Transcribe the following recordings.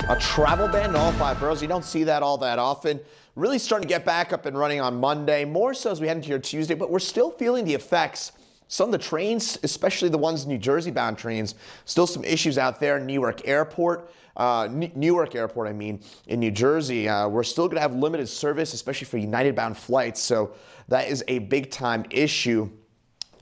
A travel ban in all 5 boroughs. You don't see that all that often. Really starting to get back up and running on Monday, more so as we head into your Tuesday, but we're still feeling the effects. Some of the trains, especially the ones New Jersey bound trains, still some issues out there. Newark Airport, in New Jersey. We're still going to have limited service, especially for United bound flights. So that is a big time issue.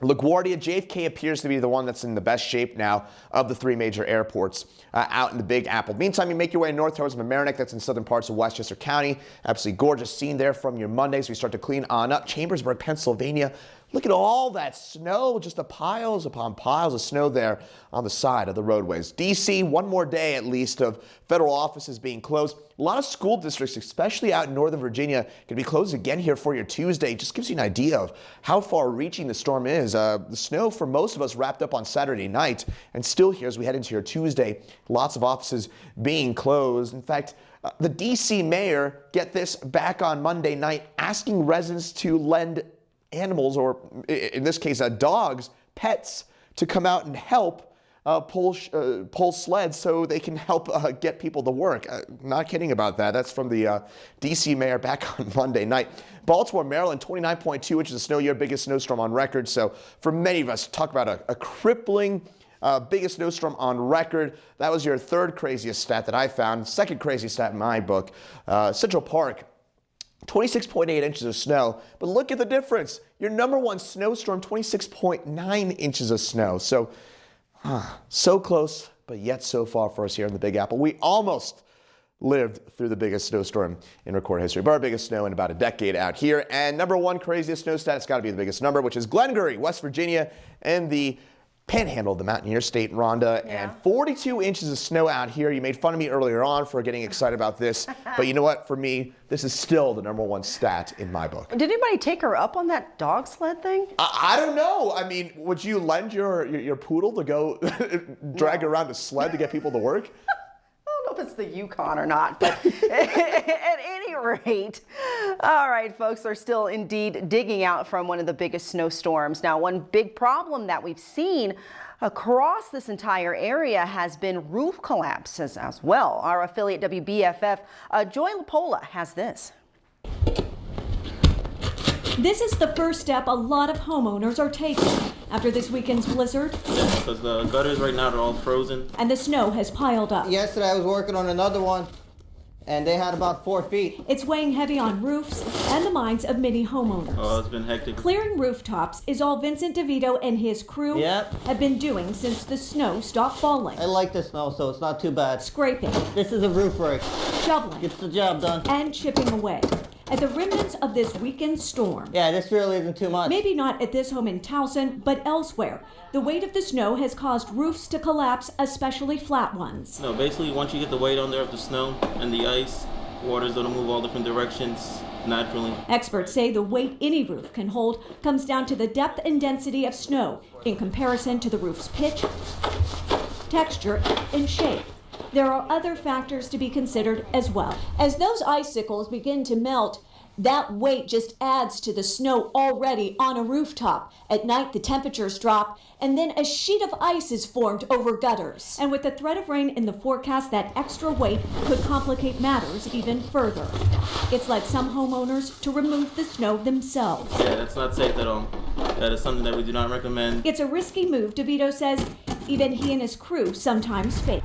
LaGuardia, JFK appears to be the one that's in the best shape now of the 3 major airports out in the Big Apple. Meantime, you make your way north towards Mamaroneck, that's in southern parts of Westchester County. Absolutely gorgeous scene there from your Mondays. We start to clean on up. Chambersburg, Pennsylvania. Look at all that snow, just the piles upon piles of snow there on the side of the roadways. D.C., one more day at least of federal offices being closed. A lot of school districts, especially out in Northern Virginia, going to be closed again here for your Tuesday. Just gives you an idea of how far-reaching the storm is. The snow for most of us wrapped up on Saturday night, and still here as we head into your Tuesday, lots of offices being closed. In fact, the D.C. mayor, get this, back on Monday night, asking residents to lend animals, or in this case, dogs, pets, to come out and help pull sleds so they can help get people to work. Not kidding about that. That's from the D.C. mayor back on Monday night. Baltimore, Maryland, 29.2 inches of snow, your biggest snowstorm on record. So for many of us, talk about a crippling biggest snowstorm on record. That was your 3rd craziest stat that I found. 2nd craziest stat in my book. Central Park, 26.8 inches of snow, but look at the difference. Your number 1 snowstorm, 26.9 inches of snow. So, so close, but yet so far for us here in the Big Apple. We almost lived through the biggest snowstorm in recorded history, but our biggest snow in about a decade out here. And number 1 craziest snow stat, it's got to be the biggest number, which is Glengarry, West Virginia, and the Panhandle of the Mountaineer State, Rhonda, and 42 inches of snow out here. You made fun of me earlier on for getting excited about this, but you know what? For me, this is still the number 1 stat in my book. Did anybody take her up on that dog sled thing? I don't know. I mean, would you lend your poodle to go drag around a sled to get people to work? I don't know if it's the Yukon or not, but at any rate, all right, folks, they're still indeed digging out from one of the biggest snowstorms. Now, one big problem that we've seen across this entire area has been roof collapses as well. Our affiliate WBFF, Joy LaPola, has this. This is the first step a lot of homeowners are taking after this weekend's blizzard. Yes, because the gutters right now are all frozen. And the snow has piled up. Yesterday I was working on another one, and they had about 4 feet. It's weighing heavy on roofs and the minds of many homeowners. Oh, it's been hectic. Clearing rooftops is all Vincent DeVito and his crew have been doing since the snow stopped falling. I like the snow, so it's not too bad. Scraping. This is a roof rake. Shoveling. Gets the job done. And chipping away at the remnants of this weekend's storm. Yeah, this really isn't too much. Maybe not at this home in Towson, but elsewhere. The weight of the snow has caused roofs to collapse, especially flat ones. No, basically once you get the weight on there of the snow and the ice, water's going to move all different directions naturally. Experts say the weight any roof can hold comes down to the depth and density of snow in comparison to the roof's pitch, texture, and shape. There are other factors to be considered as well. As those icicles begin to melt, that weight just adds to the snow already on a rooftop. At night, the temperatures drop, and then a sheet of ice is formed over gutters. And with the threat of rain in the forecast, that extra weight could complicate matters even further. It's led some homeowners to remove the snow themselves. Yeah, that's not safe at all. That is something that we do not recommend. It's a risky move, DeVito says. Even he and his crew sometimes face.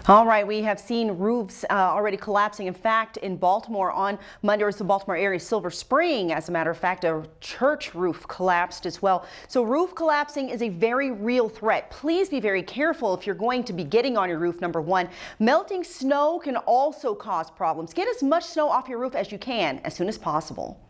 All right, we have seen roofs already collapsing. In fact, in Baltimore on Monday, it was the Baltimore area, Silver Spring. As a matter of fact, a church roof collapsed as well. So roof collapsing is a very real threat. Please be very careful if you're going to be getting on your roof, number 1. Melting snow can also cause problems. Get as much snow off your roof as you can as soon as possible.